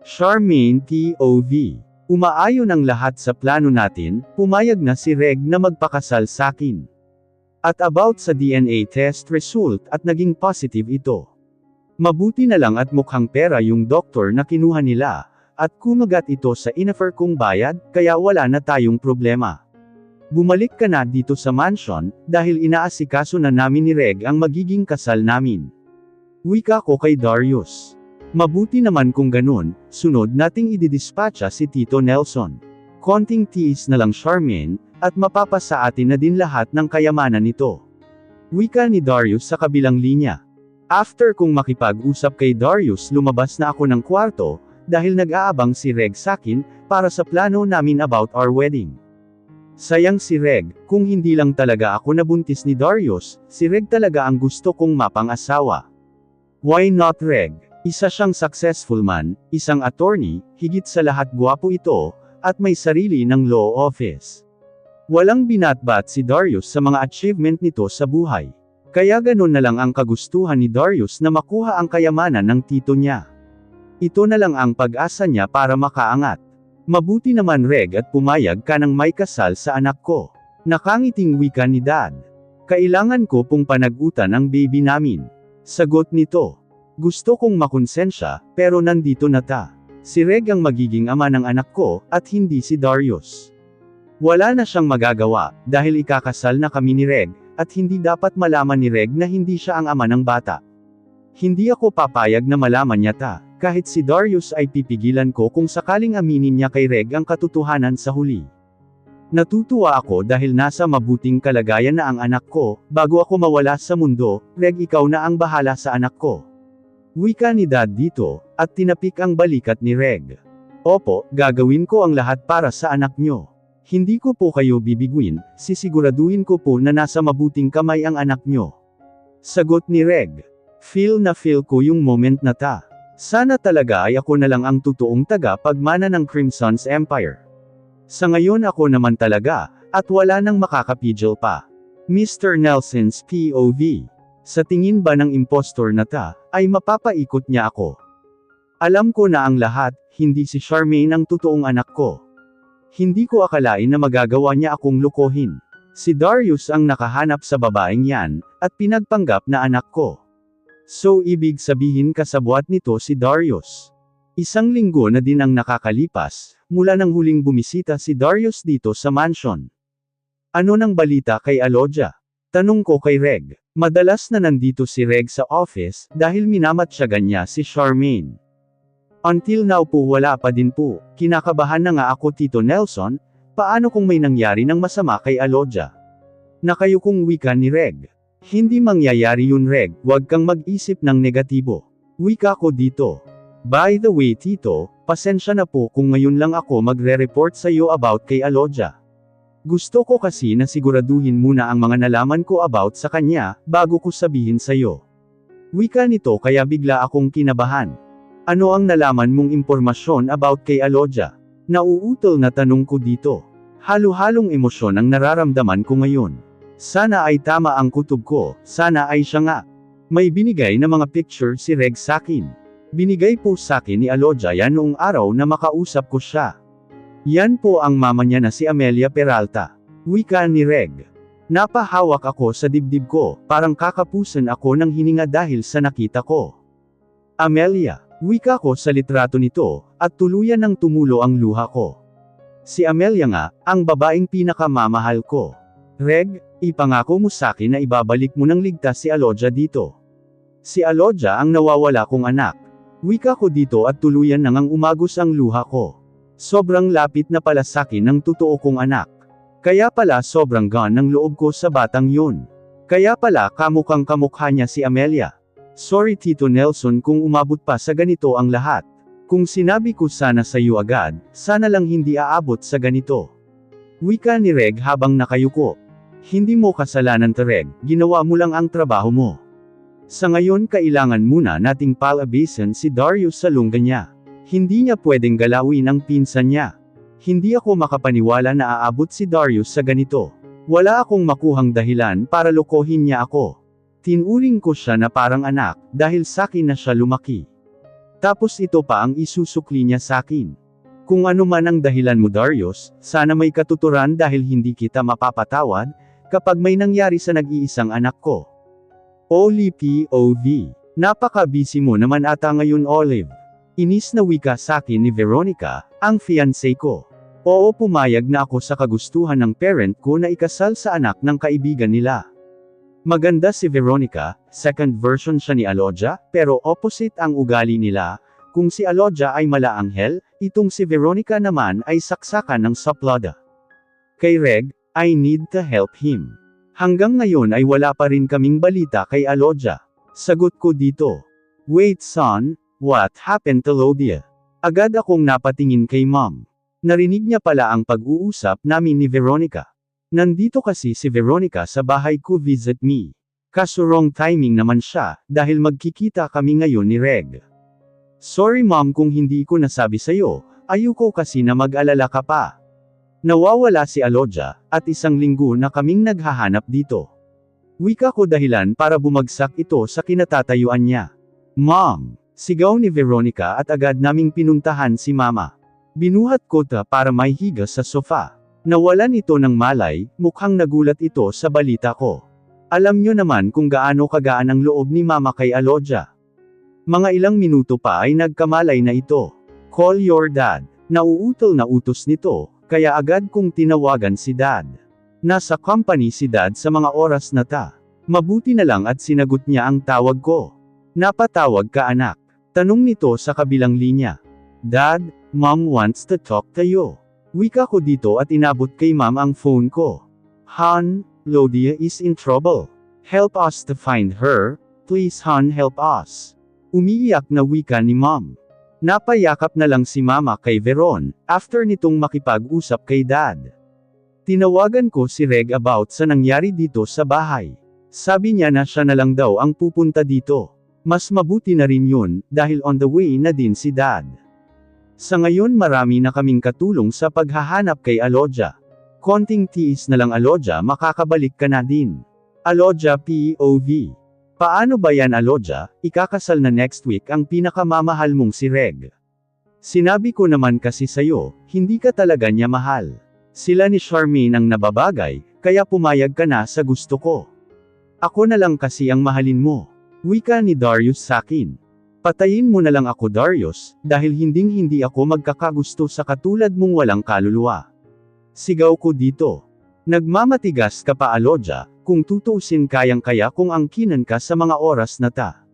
Charmaine POV. Umaayon ang lahat sa plano natin, pumayag na si Reg na magpakasal sakin. At about sa DNA test result at naging positive ito. Mabuti na lang at mukhang pera yung doktor na kinuha nila, at kumagat ito sa inoffer kong bayad, kaya wala na tayong problema. Bumalik ka na dito sa mansion, dahil inaasikaso na namin ni Reg ang magiging kasal namin. Wika ko kay Darius. Mabuti naman kung ganun, sunod nating ididispatcha si Tito Nelson. Konting tiis na lang Charmaine, at mapapasa atin na din lahat ng kayamanan nito. Wika ni Darius sa kabilang linya. After kong makipag-usap kay Darius lumabas na ako ng kwarto, dahil nag-aabang si Reg sakin, para sa plano namin about our wedding. Sayang si Reg, kung hindi lang talaga ako nabuntis ni Darius, si Reg talaga ang gusto kong mapang-asawa. Why not Reg? Isa siyang successful man, isang attorney, higit sa lahat gwapo ito, at may sarili ng law office. Walang binatbat si Darius sa mga achievement nito sa buhay. Kaya ganun na lang ang kagustuhan ni Darius na makuha ang kayamanan ng tito niya. Ito na lang ang pag-asa niya para makaangat. Mabuti naman Reg at pumayag ka ng may kasal sa anak ko. Nakangiting wika ni Dad. Kailangan ko pong panagutan ang baby namin. Sagot nito. Gusto kong makonsensya, pero nandito na ta. Si Reg ang magiging ama ng anak ko, at hindi si Darius. Wala na siyang magagawa, dahil ikakasal na kami ni Reg, at hindi dapat malaman ni Reg na hindi siya ang ama ng bata. Hindi ako papayag na malaman niya ta. Kahit si Darius ay pipigilan ko kung sakaling aminin niya kay Reg ang katotohanan sa huli. Natutuwa ako dahil nasa mabuting kalagayan na ang anak ko, bago ako mawala sa mundo, Reg ikaw na ang bahala sa anak ko. Wika ni Dad dito, at tinapik ang balikat ni Reg. Opo, gagawin ko ang lahat para sa anak nyo. Hindi ko po kayo bibiguin, sisiguraduhin ko po na nasa mabuting kamay ang anak nyo. Sagot ni Reg. Feel ko yung moment na ta. Sana talaga ay ako na lang ang totoong taga-pagmana ng Crimson's Empire. Sa ngayon ako naman talaga, at wala nang makakapigil pa. Mr. Nelson's POV. Sa tingin ba ng impostor na ta, ay mapapaikot niya ako. Alam ko na ang lahat, hindi si Charmaine ang totoong anak ko. Hindi ko akalain na magagawa niya akong lukohin. Si Darius ang nakahanap sa babaeng yan, at pinagpanggap na anak ko. So ibig sabihin kasabwat nito si Darius. Isang linggo na din ang nakakalipas, mula nang huling bumisita si Darius dito sa mansion. Ano nang balita kay Alodia? Tanong ko kay Reg. Madalas na nandito si Reg sa office, dahil minamatyagan niya si Charmaine. Until now po wala pa din po, kinakabahan na nga ako Tito Nelson, paano kung may nangyari ng masama kay Alodia? Nakayukong wika ni Reg. Hindi mangyayari yun Reg, wag kang mag-isip ng negatibo. Wika ko dito. By the way Tito, pasensya na po kung ngayon lang ako magre-report sa iyo about kay Alodia. Gusto ko kasi na siguraduhin muna ang mga nalaman ko about sa kanya, bago ko sabihin sa iyo. Wika nito kaya bigla akong kinabahan. Ano ang nalaman mong impormasyon about kay Alodia? Nauutol na tanong ko dito. Halo-halong emosyon ang nararamdaman ko ngayon. Sana ay tama ang kutob ko, sana ay siya nga. May binigay na mga picture si Reg sakin. Binigay po sakin ni Alodia yan noong araw na makausap ko siya. Yan po ang mama niya na si Amelia Peralta. Wika ni Reg. Napahawak ako sa dibdib ko, parang kakapusan ako ng hininga dahil sa nakita ko. Amelia. Wika ko sa litrato nito, at tuluyan ng tumulo ang luha ko. Si Amelia nga, ang babaeng pinakamamahal ko. Reg, ipangako mo sakin na ibabalik mo ng ligtas si Alodia dito. Si Alodia ang nawawala kong anak. Wika ko dito at tuluyan nang umagos ang luha ko. Sobrang lapit na pala sakin ng totoo kong anak. Kaya pala sobrang gaan ng loob ko sa batang yun. Kaya pala kamukhang kamukha niya si Amelia. Sorry Tito Nelson kung umabot pa sa ganito ang lahat. Kung sinabi ko sana sa iyo agad, sana lang hindi aabot sa ganito. Wika ni Reg habang nakayuko. Hindi mo kasalanan Reg, ginawa mo lang ang trabaho mo. Sa ngayon kailangan muna nating palabasin si Darius sa lungga niya. Hindi niya pwedeng galawin ang pinsan niya. Hindi ako makapaniwala na aabot si Darius sa ganito. Wala akong makuhang dahilan para lokohin niya ako. Tinuring ko siya na parang anak, dahil sakin na siya lumaki. Tapos ito pa ang isusukli niya sakin. Kung ano man ang dahilan mo Darius, sana may katuturan dahil hindi kita mapapatawad, kapag may nangyari sa nag-iisang anak ko. Oli POV. Napaka-busy mo naman ata ngayon Olive. Inis na wika sakin ni Veronica, ang fiancé ko. Oo pumayag na ako sa kagustuhan ng parent ko na ikasal sa anak ng kaibigan nila. Maganda si Veronica, second version siya ni Alodia, pero opposite ang ugali nila. Kung si Alodia ay malaanghel, itong si Veronica naman ay saksakan ng saplada. Kay Reg, I need to help him. Hanggang ngayon ay wala pa rin kaming balita kay Alodia. Sagot ko dito. Wait son, what happened to Lodia? Agad akong napatingin kay mom. Narinig niya pala ang pag-uusap namin ni Veronica. Nandito kasi si Veronica sa bahay ko visit me. Kaso wrong timing naman siya, dahil magkikita kami ngayon ni Reg. Sorry mom kung hindi ko nasabi sa'yo, ayoko kasi na mag-alala ka pa. Nawawala si Alodia, at 1 linggo na kaming naghahanap dito. Wika ko dahilan para bumagsak ito sa kinatatayuan niya. Mom! Sigaw ni Veronica at agad naming pinuntahan si mama. Binuhat ko ta para may higa sa sofa. Nawalan ito ng malay, mukhang nagulat ito sa balita ko. Alam nyo naman kung gaano kagaan ang loob ni mama kay Alodia. Mga ilang minuto pa ay nagkamalay na ito. Call your dad. Nauutol na utos nito, kaya agad kong tinawagan si dad. Nasa company si dad sa mga oras na ta. Mabuti na lang at sinagot niya ang tawag ko. Napatawag ka anak. Tanong nito sa kabilang linya. Dad, mom wants to talk to you. Wika ko dito at inabot kay mom ang phone ko. Han, Lodia is in trouble. Help us to find her, please Han help us. Umiiyak na wika ni mom. Napayakap na lang si mama kay Veron, after nitong makipag-usap kay dad. Tinawagan ko si Reg about sa nangyari dito sa bahay. Sabi niya na siya na lang daw ang pupunta dito. Mas mabuti na rin yun, dahil on the way na din si dad. Sa ngayon marami na kaming katulong sa paghahanap kay Alodia. Konting tiis na lang Alodia makakabalik ka na din. Alodia POV. Paano ba yan Alodia, ikakasal na next week ang pinakamamahal mong si Reg. Sinabi ko naman kasi sayo, hindi ka talaga niya mahal. Sila ni Charmaine ang nababagay, kaya pumayag ka na sa gusto ko. Ako na lang kasi ang mahalin mo. Wika ni Darius sakin. Patayin mo na lang ako Darius, dahil hinding-hindi ako magkakagusto sa katulad mong walang kaluluwa. Sigaw ko dito. Nagmamatigas ka pa Alodia, kung tutuusin kayang-kaya kung angkinan ka sa mga oras na ta.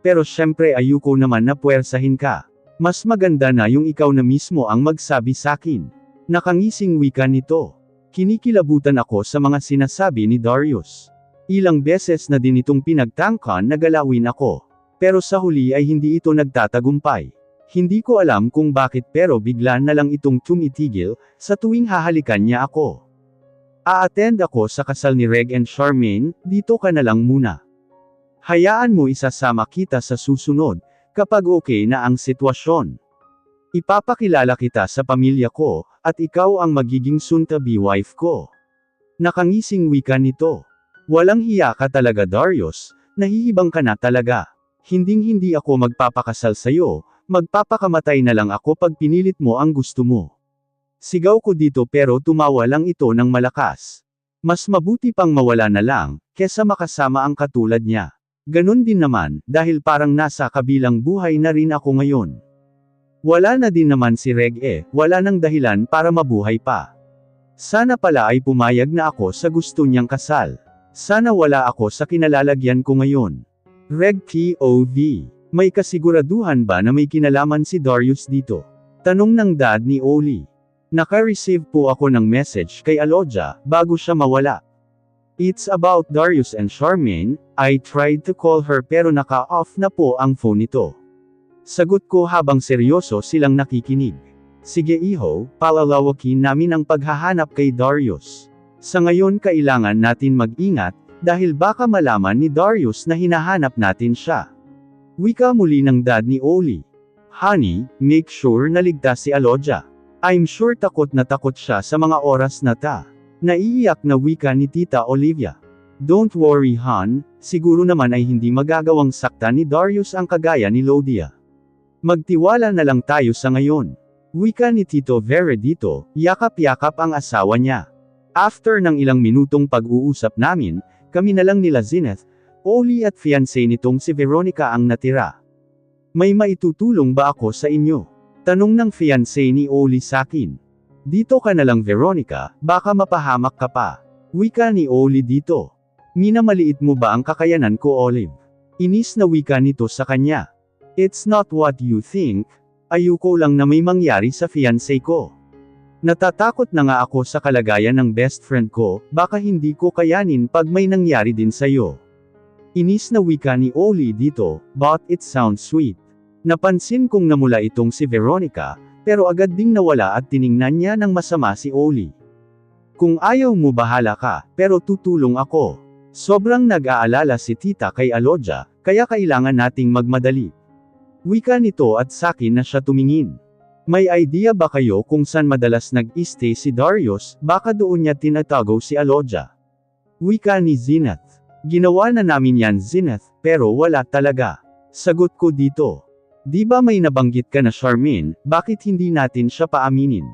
Pero syempre ayoko naman na puwersahin ka. Mas maganda na yung ikaw na mismo ang magsabi sakin. Nakangising wika nito. Kinikilabutan ako sa mga sinasabi ni Darius. Ilang beses na din itong pinagtangkan na galawin ako. Pero sa huli ay hindi ito nagtatagumpay. Hindi ko alam kung bakit pero bigla na lang itong tumitigil, sa tuwing hahalikan niya ako. A-attend ako sa kasal ni Reg and Charmaine, dito ka na lang muna. Hayaan mo isasama kita sa susunod, kapag okay na ang sitwasyon. Ipapakilala kita sa pamilya ko, at ikaw ang magiging soon-to-be wife ko. Nakangising wika nito. Walang hiya ka talaga Darius, nahihibang ka na talaga. Hinding-hindi ako magpapakasal sa'yo, magpapakamatay na lang ako pag pinilit mo ang gusto mo. Sigaw ko dito pero tumawa lang ito ng malakas. Mas mabuti pang mawala na lang, kesa makasama ang katulad niya. Ganun din naman, dahil parang nasa kabilang buhay na rin ako ngayon. Wala na din naman si Reg wala nang dahilan para mabuhay pa. Sana pala ay pumayag na ako sa gusto niyang kasal. Sana wala ako sa kinalalagyan ko ngayon. Reg POV. May kasiguraduhan ba na may kinalaman si Darius dito? Tanong ng dad ni Oli. Naka-receive po ako ng message kay Alodia, bago siya mawala. It's about Darius and Charmaine, I tried to call her pero naka-off na po ang phone nito. Sagot ko habang seryoso silang nakikinig. Sige iho, palalawakin namin ang paghahanap kay Darius. Sa ngayon kailangan natin mag-ingat, dahil baka malaman ni Darius na hinahanap natin siya. Wika muli ng dad ni Oli. Honey, make sure na ligtas si Alodia. I'm sure takot na takot siya sa mga oras na ta. Naiiyak na wika ni Tita Olivia. Don't worry hon, siguro naman ay hindi magagawang sakta ni Darius ang kagaya ni Lodia. Magtiwala na lang tayo sa ngayon. Wika ni Tito Veredito, yakap-yakap ang asawa niya. After ng ilang minutong pag-uusap namin, kami na lang nila Zenith, Oli at fiancé nitong si Veronica ang natira. May maitutulong ba ako sa inyo? Tanong ng fiancé ni Oli sakin. Dito ka na lang Veronica, baka mapahamak ka pa. Wika ni Oli dito. Minamaliit mo ba ang kakayanan ko Olive? Inis na wika nito sa kanya. It's not what you think. Ayoko lang na may mangyari sa fiancé ko. Natatakot na nga ako sa kalagayan ng best friend ko, baka hindi ko kayanin pag may nangyari din sa'yo. Inis na wika ni Oli dito, but it sounds sweet. Napansin kong namula itong si Veronica, pero agad ding nawala at tiningnan niya ng masama si Oli. Kung ayaw mo bahala ka, pero tutulong ako. Sobrang nag-aalala si tita kay Alodia, kaya kailangan nating magmadali. Wika nito at sakin na siya tumingin. May idea ba kayo kung saan madalas nag-stay si Darius, baka doon niya tinatago si Alodia? Wika ni Zenith. Ginawa na namin yan Zenith, pero wala talaga. Sagot ko dito. Di ba may nabanggit ka na Charmaine, bakit hindi natin siya paaminin?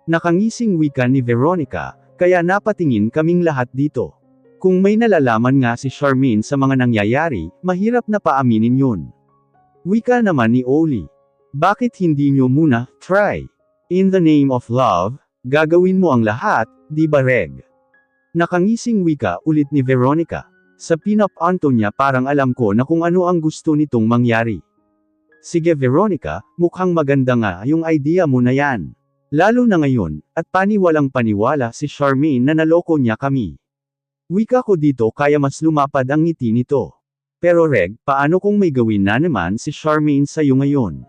Nakangising wika ni Veronica, kaya napatingin kaming lahat dito. Kung may nalalaman nga si Charmaine sa mga nangyayari, mahirap na paaminin yun. Wika naman ni Oli. Bakit hindi nyo muna try? In the name of love, gagawin mo ang lahat, di ba Reg? Nakangising wika ulit ni Veronica. Sa pinap-anto niya parang alam ko na kung ano ang gusto nitong mangyari. Sige Veronica, mukhang maganda nga yung idea mo na yan. Lalo na ngayon, at paniwalang paniwala si Charmaine na naloko niya kami. Wika ko dito kaya mas lumapad ang ngiti nito. Pero Reg, paano kung may gawin na naman si Charmaine sa'yo ngayon?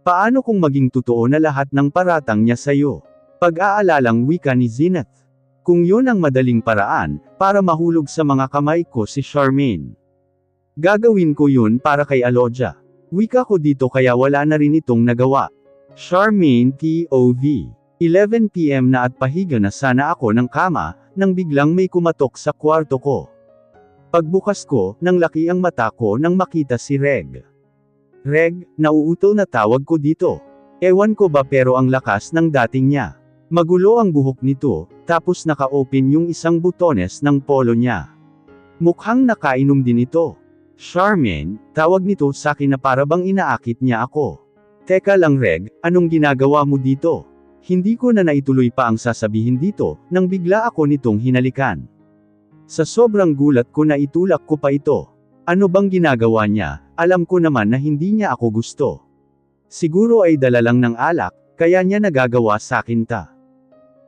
Paano kung maging totoo na lahat ng paratang niya sa'yo? Pag-aalalang wika ni Zenith. Kung yun ang madaling paraan, para mahulog sa mga kamay ko si Charmaine. Gagawin ko yun para kay Alodia. Wika ko dito kaya wala na rin itong nagawa. Charmaine POV. 11 PM na at pahiga na sana ako ng kama, nang biglang may kumatok sa kwarto ko. Pagbukas ko, nang laki ang mata ko nang makita si Reg. Reg, nauutol na tawag ko dito. Ewan ko ba pero ang lakas ng dating niya. Magulo ang buhok nito, tapos naka-open yung isang butones ng polo niya. Mukhang nakainom din ito. Charmaine, tawag nito sa akin na para bang inaakit niya ako. Teka lang Reg, anong ginagawa mo dito? Hindi ko na naituloy pa ang sasabihin dito, nang bigla ako nitong hinalikan. Sa sobrang gulat ko na itulak ko pa ito. Ano bang ginagawa niya? Alam ko naman na hindi niya ako gusto. Siguro ay dala lang ng alak, kaya niya nagagawa sakin ta.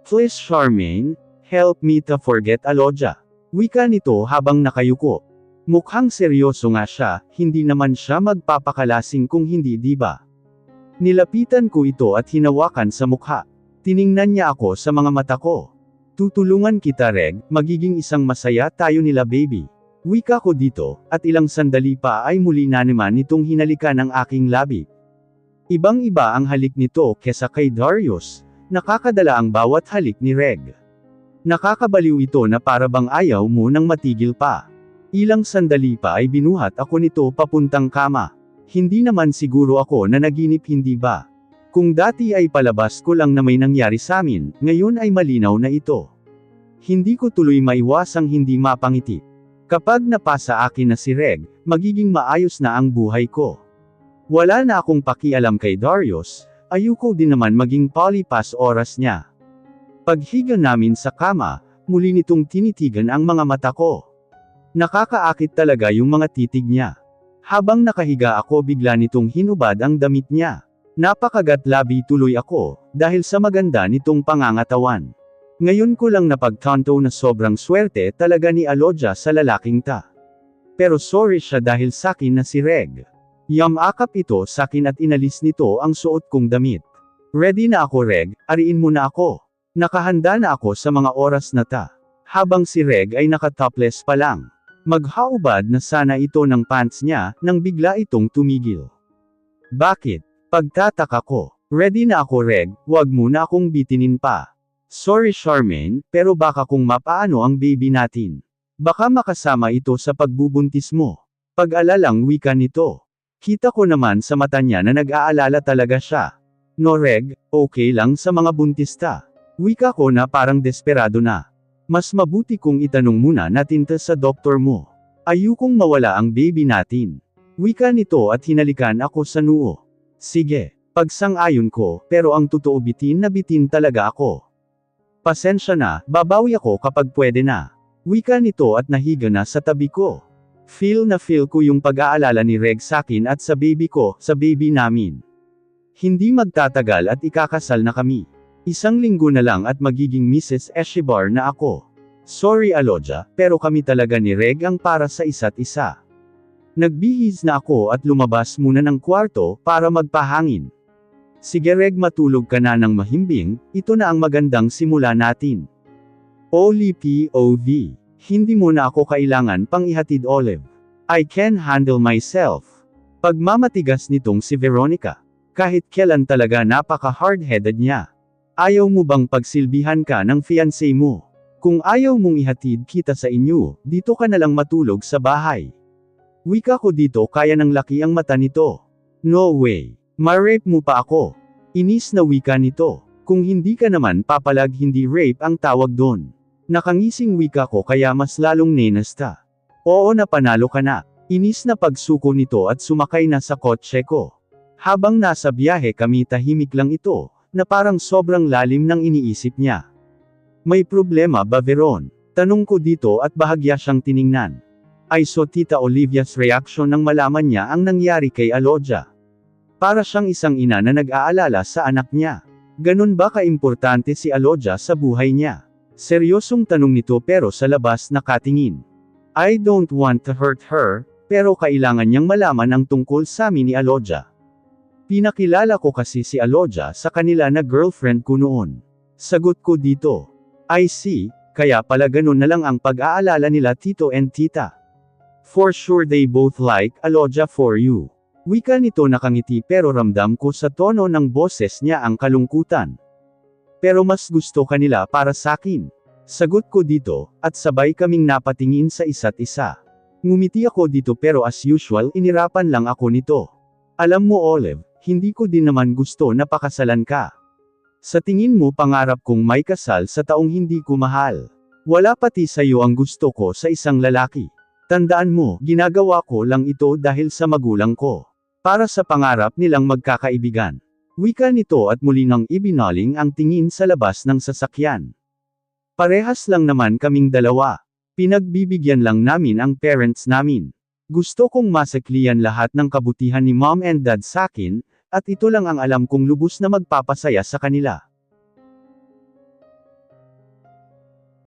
Please Charmaine, help me to forget Alodia. Wika nito habang nakayuko. Mukhang seryoso nga siya, hindi naman siya magpapakalasing kung hindi diba? Nilapitan ko ito at hinawakan sa mukha. Tiningnan niya ako sa mga mata ko. Tutulungan kita Reg, magiging isang masaya tayo nila baby. Wika ko dito, at ilang sandali pa ay muli na naman nitong hinalikan ang aking labi. Ibang-iba ang halik nito kesa kay Darius, nakakadala ang bawat halik ni Reg. Nakakabaliw ito na para bang ayaw mo nang matigil pa. Ilang sandali pa ay binuhat ako nito papuntang kama. Hindi naman siguro ako na naginip hindi ba? Kung dati ay palabas ko lang na may nangyari sa amin, ngayon ay malinaw na ito. Hindi ko tuloy maiwasang hindi mapangiti. Kapag napasa akin na si Reg, magiging maayos na ang buhay ko. Wala na akong pakialam kay Darius, ayoko din naman maging polypass oras niya. Paghiga namin sa kama, muli nitong tinitigan ang mga mata ko. Nakakaakit talaga yung mga titig niya. Habang nakahiga ako bigla nitong hinubad ang damit niya. Napakagatlabi tuloy ako, dahil sa maganda nitong pangangatawan. Ngayon ko lang napagtanto na sobrang swerte talaga ni Alodia sa lalaking ta. Pero sorry siya dahil sakin na si Reg. Yamakap ito sakin at inalis nito ang suot kong damit. Ready na ako Reg, ariin mo na ako. Nakahanda na ako sa mga oras na ta. Habang si Reg ay nakatopless pa lang. Maghaubad na sana ito ng pants niya, nang bigla itong tumigil. Bakit? Pagtataka ko. Ready na ako Reg, wag mo na akong bitinin pa. Sorry Charmaine, pero baka kung mapaano ang baby natin. Baka makasama ito sa pagbubuntis mo. Pag-alalang wika nito. Kita ko naman sa mata niya na nag-aalala talaga siya. No Reg, okay lang sa mga buntista. Wika ko na parang desperado na. Mas mabuti kung itanong muna natin sa doktor mo. Ayokong mawala ang baby natin. Wika nito at hinalikan ako sa noo. Sige, pagsang-ayon ko, pero ang totoo bitin na bitin talaga ako. Pasensya na, babawi ako kapag pwede na. Wika nito at nahiga na sa tabi ko. Feel ko yung pag-aalala ni Reg sakin at sa baby ko, sa baby namin. Hindi magtatagal at ikakasal na kami. Isang linggo na lang at magiging Mrs. Eshibar na ako. Sorry Aloja, pero kami talaga ni Reg ang para sa isa't isa. Nagbihis na ako at lumabas muna ng kwarto para magpahangin. Sige Reg, matulog ka na ng mahimbing, ito na ang magandang simula natin. Oli POV. Hindi mo na ako kailangan pang ihatid Olive. I can handle myself. Pagmamatigas nitong si Veronica. Kahit kailan talaga napaka-hard-headed niya. Ayaw mo bang pagsilbihan ka ng fiancé mo? Kung ayaw mong ihatid kita sa inyo, dito ka na lang matulog sa bahay. Wika ko dito kaya ng laki ang mata nito. No way. Ma-rape mo pa ako. Inis na wika nito. Kung hindi ka naman papalag hindi rape ang tawag doon. Nakangising wika ko kaya mas lalong nenasta. Oo na panalo ka na. Inis na pagsuko nito at sumakay na sa kotse ko. Habang nasa biyahe kami tahimik lang ito, na parang sobrang lalim ng iniisip niya. May problema ba Veron? Tanong ko dito at bahagya siyang tiningnan. I saw Tita Olivia's reaction nang malaman niya ang nangyari kay Aloja. Para siyang isang ina na nag-aalala sa anak niya. Ganun ba kaimportante si Aloja sa buhay niya? Seryosong tanong nito pero sa labas nakatingin. I don't want to hurt her, pero kailangan niyang malaman ang tungkol sa amin ni Aloja. Pinakilala ko kasi si Aloja sa kanila na girlfriend ko noon. Sagot ko dito. I see, kaya pala ganun na lang ang pag-aalala nila Tito and Tita. For sure they both like Aloja for you. Wika nito nakangiti pero ramdam ko sa tono ng boses niya ang kalungkutan. Pero mas gusto kanila para sakin. Sagot ko dito, at sabay kaming napatingin sa isa't isa. Ngumiti ako dito pero as usual inirapan lang ako nito. Alam mo Olive, hindi ko din naman gusto na pakasalan ka. Sa tingin mo pangarap kong may kasal sa taong hindi ko mahal. Wala pati sa'yo ang gusto ko sa isang lalaki. Tandaan mo, ginagawa ko lang ito dahil sa magulang ko. Para sa pangarap nilang magkakaibigan. Wika nito at muli nang ibinaling ang tingin sa labas ng sasakyan. Parehas lang naman kaming dalawa. Pinagbibigyan lang namin ang parents namin. Gusto kong masakliyan lahat ng kabutihan ni mom and dad sakin, at ito lang ang alam kong lubos na magpapasaya sa kanila.